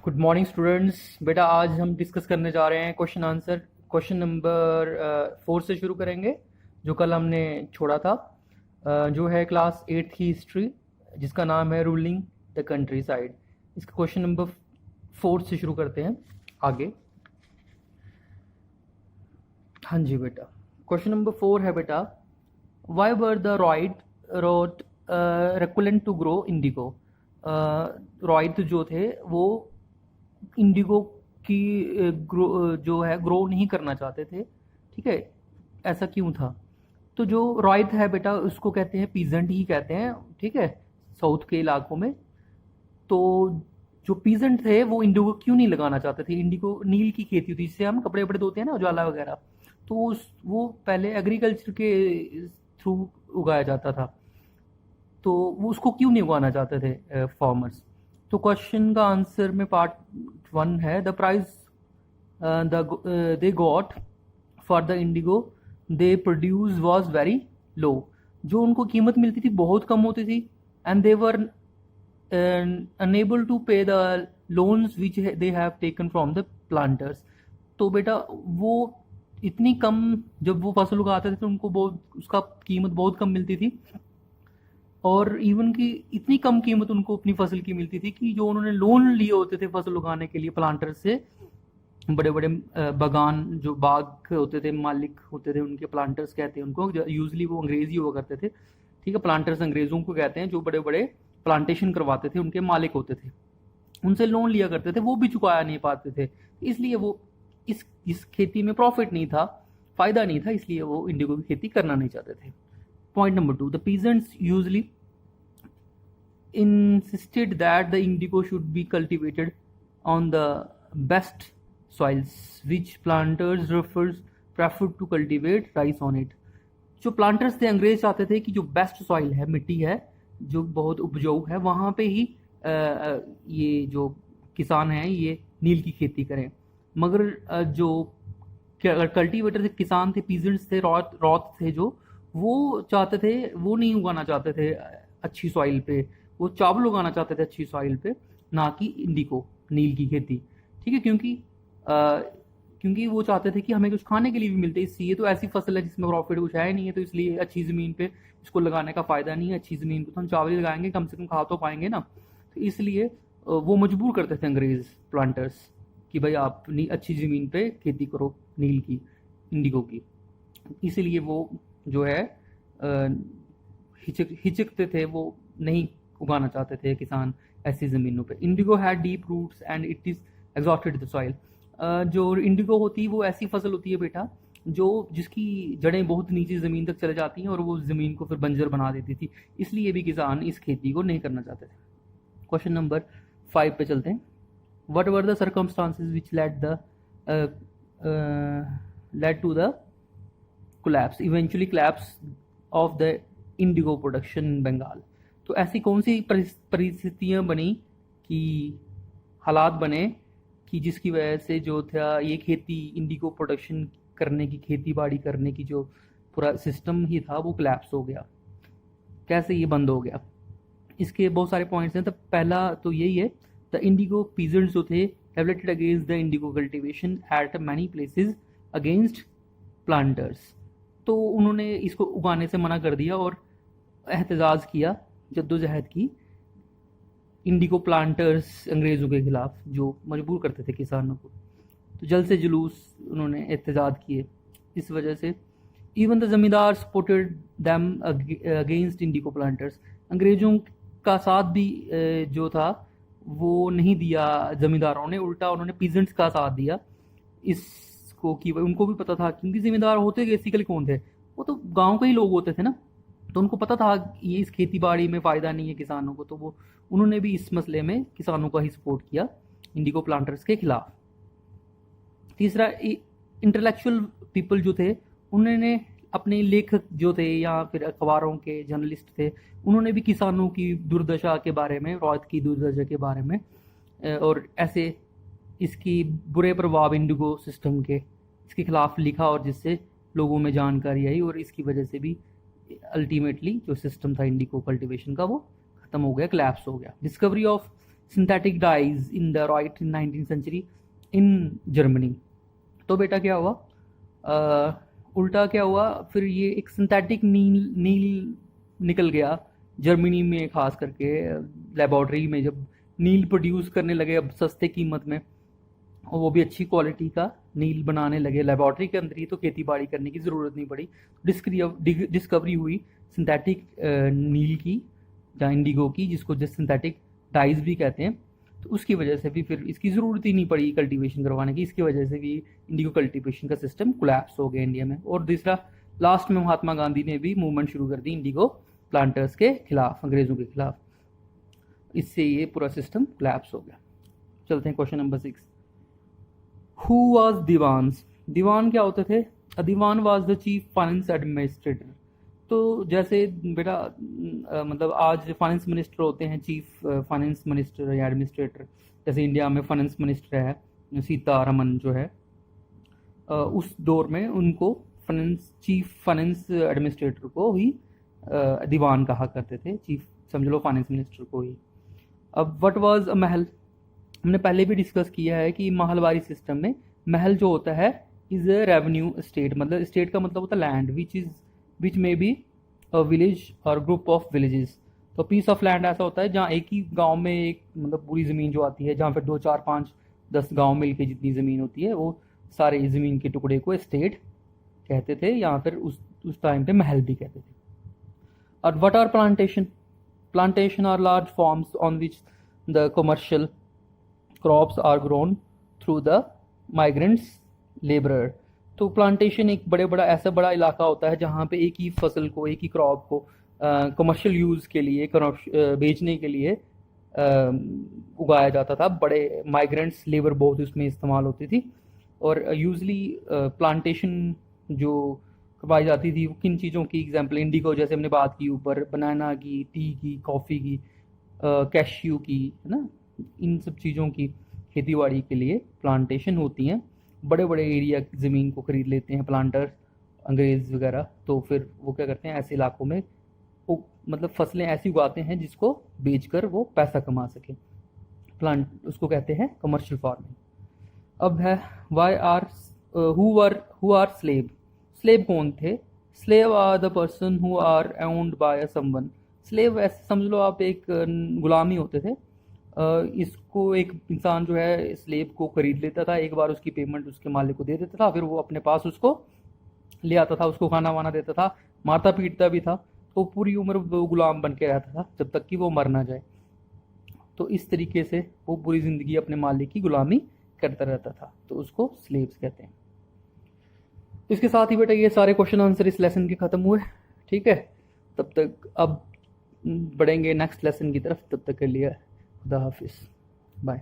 Good morning students. बेटा आज हम डिस्कस करने जा रहे हैं क्वेश्चन आंसर। क्वेश्चन नंबर 4 से शुरू करेंगे जो कल हमने छोड़ा था। जो है क्लास 8 की हिस्ट्री जिसका नाम है रूलिंग द कंट्री साइड। इसका क्वेश्चन नंबर 4 से शुरू करते हैं आगे। हाँ जी बेटा, क्वेश्चन नंबर 4 है बेटा, why were the ryots reluctant to grow indigo. Ryots जो थे वो इंडिगो की जो है ग्रो नहीं करना चाहते थे। ठीक है, ऐसा क्यों था? तो जो रॉयत है बेटा उसको कहते हैं पीजेंट ही कहते हैं। ठीक है, साउथ के इलाकों में। तो जो पीजेंट थे वो इंडिगो क्यों नहीं लगाना चाहते थे? इंडिगो नील की खेती होती है जिससे हम कपड़े वपड़े धोते हैं ना, उजाला वगैरह। तो वो पहले एग्रीकल्चर के थ्रू उगाया जाता था, तो वो उसको क्यों नहीं उगाना चाहते थे फार्मर्स? तो क्वेश्चन का आंसर में पार्ट 1 है, the price they got for the indigo they produce was very low. जो उनको कीमत मिलती थी बहुत कम होती थी, and they were unable to pay the loans which they have taken from the planters. तो बेटा वो इतनी कम, जब वो फसल उगाते थे तो उनको बहुत उसका कीमत बहुत कम मिलती थी, और इवन की इतनी कम कीमत उनको अपनी फसल की मिलती थी कि जो उन्होंने लोन लिए होते थे फसल उगाने के लिए प्लांटर से, बड़े बड़े बागान जो बाग होते थे, मालिक होते थे उनके, प्लांटर्स कहते हैं उनको। यूजली वो अंग्रेज ही हुआ करते थे। ठीक है, प्लांटर्स अंग्रेजों को कहते हैं जो बड़े बड़े प्लांटेशन करवाते थे, उनके मालिक होते थे। उनसे लोन लिया करते थे, वो भी चुकाया नहीं पाते थे, इसलिए वो इस खेती में प्रॉफिट नहीं था, फायदा नहीं था, इसलिए वो इंडिगो की खेती करना नहीं चाहते थे। Point number 2, the peasants usually insisted that the indigo should be cultivated on the best soils, which planters preferred to cultivate rice on it. जो प्लांटर्स थे अंग्रेज चाहते थे कि जो बेस्ट सॉइल है, मिट्टी है जो बहुत उपजाऊ है, वहाँ पे ही ये जो किसान हैं ये नील की खेती करें। मगर जो कल्टीवेटर थे, किसान थे, पीजेंट्स थे, रॉथ थे, जो वो चाहते थे, वो नहीं उगाना चाहते थे अच्छी सॉइल पे, वो चावल उगाना चाहते थे अच्छी सॉइल पे, ना कि इंडिगो नील की खेती। ठीक है, क्योंकि वो चाहते थे कि हमें कुछ खाने के लिए भी मिलते, इससे ये तो ऐसी फसल है जिसमें प्रॉफिट कुछ है नहीं है, तो इसलिए अच्छी ज़मीन पे इसको लगाने का फ़ायदा नहीं है। अच्छी ज़मीन पे तो हम चावल ही लगाएंगे, कम से कम खा तो पाएंगे ना। तो इसलिए वो मजबूर करते थे अंग्रेज प्लांटर्स कि भाई आप अच्छी ज़मीन पे खेती करो नील की, इंडिगो की। इसीलिए वो जो है हिचकते थे, वो नहीं उगाना चाहते थे किसान ऐसी ज़मीनों पे। Indigo had deep roots and it is exhausted the soil. जो इंडिगो होती है वो ऐसी फसल होती है बेटा जो जिसकी जड़ें बहुत नीचे ज़मीन तक चले जाती हैं और वो ज़मीन को फिर बंजर बना देती थी, इसलिए भी किसान इस खेती को नहीं करना चाहते थे। क्वेश्चन नंबर 5 पे चलते हैं। What were the circumstances which led to the collapse, eventually collapse of the indigo production in Bengal। तो ऐसी कौन सी परिस्थितियां बनी कि हालात बने कि जिसकी वजह से जो था ये खेती इंडिगो प्रोडक्शन करने की, खेती बाड़ी करने की जो पूरा सिस्टम ही था वो collapse हो गया, कैसे ये बंद हो गया? इसके बहुत सारे पॉइंट्स हैं। तो पहला तो यही है, द इंडिगो पीजेंट्स जो थे revolted against the indigo cultivation at many places against planters. तो उन्होंने इसको उगाने से मना कर दिया और एहतजाज किया, जद्दोजहद की इंडिगो प्लांटर्स अंग्रेज़ों के खिलाफ जो मजबूर करते थे किसानों को। तो जल्द से जुलूस उन्होंने एहतजाज किए। इस वजह से इवन द ज़मींदार supported them against Indigo planters. अंग्रेज़ों का साथ भी जो था वो नहीं दिया ज़मींदारों ने, उल्टा उन्होंने पीजेंट्स का साथ दिया इसको, कि उनको भी पता था, क्योंकि ज़मींदार होते बेसिकली कौन थे, वो तो गांव के ही लोग होते थे ना, तो उनको पता था ये इस खेती बाड़ी में फ़ायदा नहीं है किसानों को, तो वो उन्होंने भी इस मसले में किसानों का ही सपोर्ट किया इंडिगो प्लांटर्स के खिलाफ। तीसरा, इंटेलेक्चुअल पीपल जो थे उन्होंने, अपने लेखक जो थे या फिर अखबारों के जर्नलिस्ट थे, उन्होंने भी किसानों की दुर्दशा के बारे में, रॉयत की दुर्दशा के बारे में और ऐसे इसकी बुरे प्रभाव इंडिगो सिस्टम के, इसके खिलाफ लिखा, और जिससे लोगों में जानकारी आई, और इसकी वजह से भी अल्टीमेटली जो सिस्टम था इंडिगो कल्टीवेशन का वो ख़त्म हो गया, कोलैप्स हो गया। Discovery of synthetic dyes in the right in 19th century in Germany. तो बेटा क्या हुआ, उल्टा क्या हुआ, फिर ये एक सिंथेटिक नील निकल गया जर्मनी में, खास करके लेबॉर्ट्री में जब नील प्रोड्यूस करने लगे अब सस्ते कीमत में, और वो भी अच्छी क्वालिटी का नील बनाने लगे लेबॉर्ट्री के अंदर ही, तो खेती बाड़ी करने की ज़रूरत नहीं पड़ी। डिस्कवरी हुई सिंथेटिक नील की या इंडिगो की, जिसको जस्ट सिंथेटिक डाइज भी कहते हैं। तो उसकी वजह से भी फिर इसकी ज़रूरत ही नहीं पड़ी कल्टीवेशन करवाने की, इसकी वजह से भी इंडिगो कल्टीवेशन का सिस्टम कोलैप्स हो गया इंडिया में। और दूसरा, लास्ट में महात्मा गांधी ने भी मूवमेंट शुरू कर दी इंडिगो प्लांटर्स के खिलाफ, अंग्रेज़ों के खिलाफ, इससे ये पूरा सिस्टम कोलैप्स हो गया। चलते हैं question number 6। Who was diwans? दीवान क्या होते थे? A diwan was the chief finance administrator. तो जैसे बेटा मतलब आज फाइनेंस मिनिस्टर होते हैं, चीफ फाइनेंस मिनिस्टर या एडमिनिस्ट्रेटर, जैसे इंडिया में फाइनेंस मिनिस्टर है सीतारमन जो है, उस दौर में उनको चीफ फाइनेंस एडमिनिस्ट्रेटर को ही दीवान कहा करते थे, चीफ समझ लो फाइनेंस मिनिस्टर को ही। अब व्हाट वाज अ महल? हमने पहले भी डिस्कस किया है कि महलवारी सिस्टम में महल जो होता है इज अ रेवेन्यू स्टेट, मतलब स्टेट का मतलब होता है लैंड विच में बी अ विलेज और ग्रुप ऑफ विलेजेस। तो पीस ऑफ लैंड ऐसा होता है जहाँ एक ही गांव में एक मतलब पूरी ज़मीन जो आती है, जहाँ पर 2 4 5 10 गांव मिलके जितनी ज़मीन होती है वो सारे ज़मीन के टुकड़े को स्टेट कहते थे, यहाँ पर उस टाइम पे महल भी कहते थे। और what are plantation? Plantation are large farms on which the commercial crops are grown through the migrants laborer। तो प्लांटेशन एक बड़ा ऐसा बड़ा इलाका होता है जहाँ पे एक ही फसल को, एक ही क्रॉप को कमर्शियल यूज़ के लिए, बेचने के लिए उगाया जाता था। बड़े माइग्रेंट्स लेबर बहुत उसमें इस्तेमाल होती थी। और यूजली प्लांटेशन जो करवाई जाती थी, किन चीज़ों की? एग्जांपल इंडिगो जैसे हमने बात की ऊपर, बनाना की, टी की, कॉफ़ी की, कैश्यू की, है ना, इन सब चीज़ों की खेती बाड़ी के लिए प्लांटेशन होती हैं। बड़े बड़े एरिया ज़मीन को ख़रीद लेते हैं प्लांटर्स, अंग्रेज़ वगैरह, तो फिर वो क्या करते हैं ऐसे इलाकों में वो मतलब फसलें ऐसी उगाते हैं जिसको बेचकर वो पैसा कमा सके। प्लांट उसको कहते हैं कमर्शियल फार्मिंग। अब है why are who are slave? Slave कौन थे? Slave are the person who are owned by someone. Slave ऐसे समझ लो आप, एक गुलामी होते थे। इसको एक इंसान जो है स्लेव को खरीद लेता था, एक बार उसकी पेमेंट उसके मालिक को दे देता था, फिर वो अपने पास उसको ले आता था, उसको खाना वाना देता था, मारता पीटता भी था, तो पूरी उम्र वो गुलाम बन के रहता था जब तक कि वो मर ना जाए। तो इस तरीके से वो पूरी ज़िंदगी अपने मालिक की गुलामी करता रहता था, तो उसको स्लेव्स कहते हैं। तो इसके साथ ही बेटा ये सारे क्वेश्चन आंसर इस लेसन के ख़त्म हुए। ठीक है, तब तक अब बढ़ेंगे नेक्स्ट लेसन की तरफ, तब तक के लिए खुदा हाफिज़, बाय।